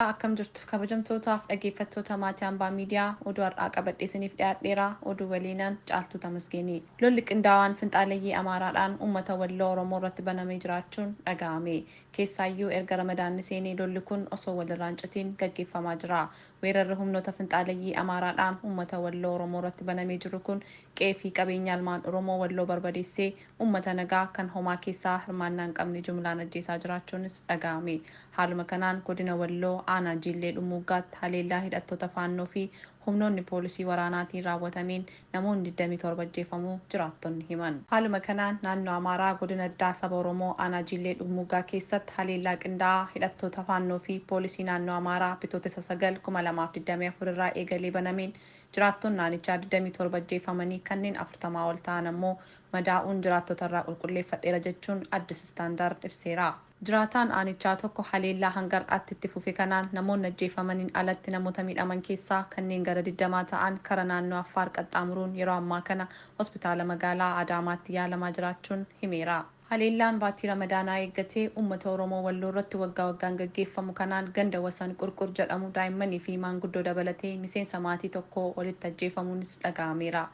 Akkam jirtu kabajamtootaaf dhaggeeffattoota maatii hambaa miidiyaa oduu har'aa qabadheesaniif dhiyaadheera oduu waliinaan caaltuu tamasgeenii. Lolli qindaawaan finxaaleeyyii Amaaraadhaan uummata Walloo Oromoo irratti banamee jiraachuun dhaga'ame. Keessaayyuu erga Ramadaanni seenee lolli kun osoo walirraan citiin gaggeeffamaa jira. Weerarri humnoota finxaaleeyyii Amaaraadhaan uummata Walloo Oromoo irratti banamee jiru kun qe'ee fi qabeenya ilmaan Oromoo Walloo barbadeessee uummata nagaa kan homaa keessaa hirmaannaa hin qabne jumlaan ajjeesaa jiraachuunis dhaga'ame. Haaluma kanaan godina Walloo aanaa Jillee Dhumuugaatti haleellaa hidhattoota faannoo fi humnoonni poolisii waraanaatiin raawwatameen namoonni 27 ajjeefamuu jiraattonni himan. Haaluma kanaan naannoo Amaaraa godina addaa saba Oromoo aanaa Jillee Dhumuugaa keessatti haleellaa qindaa'aa hidhattoota faannoo fi poolisii naannoo Amaaraa bitootessa 9/2024 irraa eegalee banameen jiraattonni naannichaa 27 ajjeefamanii kanneen 40 ol ta'an ammoo madaa'uun jiraattota irraa qulqulleeffadheera jechuun Addis Istaandaard ibseera. Jiraataan aanichaa tokko haleellaa hanga har'aatti itti fufe kanaan namoonni ajjeefamaniin alatti namoota miidhaman keessaa kanneen gara 20 ta'an karaa naannoo Affaar qaxxaamuruun yeroo ammaa kana hospitaala magaalaa Adaamaatti yaalamaa jiraachuun himeera. Haleellaan baatii Ramadaanaa eeggatee uummata Oromoo Walloo irratti waggaa waggaan gaggeeffamu kanaan ganda wasan qurqur jedhamu daa'immanii fi maanguddoo dabalatee miseensa maatii tokko walitti ajjeefamuunis dhaga'ameera.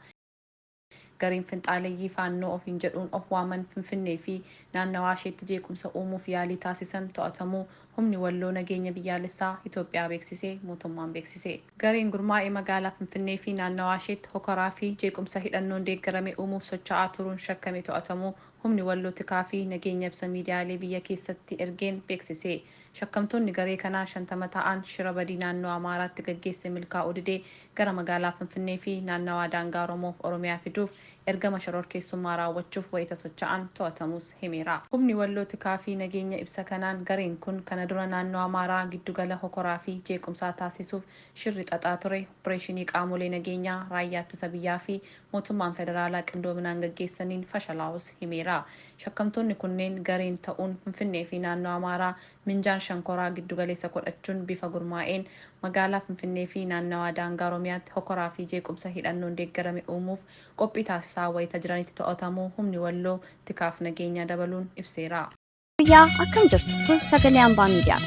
Gariin finxaaleeyyii faannoo ofiin jedhuun of waaman Finfinnee fi naannawaa isheetti jeequmsa uumuuf yaalii taasisan to'atamuu humni Walloo nageenya biyyaalessaa Itoophiyaa beeksisee mootummaan beeksise. Gariin gurmaa'ee magaalaa Finfinnee fi naannawaa isheetti hokoraa fi jeequmsa hidhannoon deeggarame uumuuf socho'aa turuun shakkame to'atamuu humni Walloo tikaa fi nageenya ibsa miidiyaalee biyya keessatti ergeen beeksise. Shakkamtoonni garee kanaa 50 ta'an shira badii naannoo Amaaraatti gaggeesse milkaa'uu didee gara magaalaa Finfinnee fi naannawaa daangaa Oromoof Oromiyaa fiduuf ergama shororkeessummaa raawwachuuf wayita socho'an to'atamus himeera. Humni Walloo tikaa fi nageenya ibsa kanaan gareen kun kana dura naannoo Amaaraa giddugala hokoraa fi jeequmsaa taasisuuf shirri xaxaa ture. Opereeshinii qaamolee nageenyaa raayyaa ittisa biyyaa fi mootummaan federaalaa qindoominaan gaggeessaniin fashalaa'us himeera. Shakkamtoonni kunneen gareen ta'uun Finfinnee fi naannoo Amaaraa minjaan shankoraa giddugaleessa godhachuun bifa gurmaa'een magaalaa Finfinnee fi naannawaa daangaa Oromiyaatti hokoraa fi jeequmsa hidhannoon deeggarame uumuuf qophii taasisaa wayita jiranitti to'atamuu humni Walloo tikaaf nageenya dabaluun ibseera. Akkam jirtu kun sagalee hambaa miidiyaa.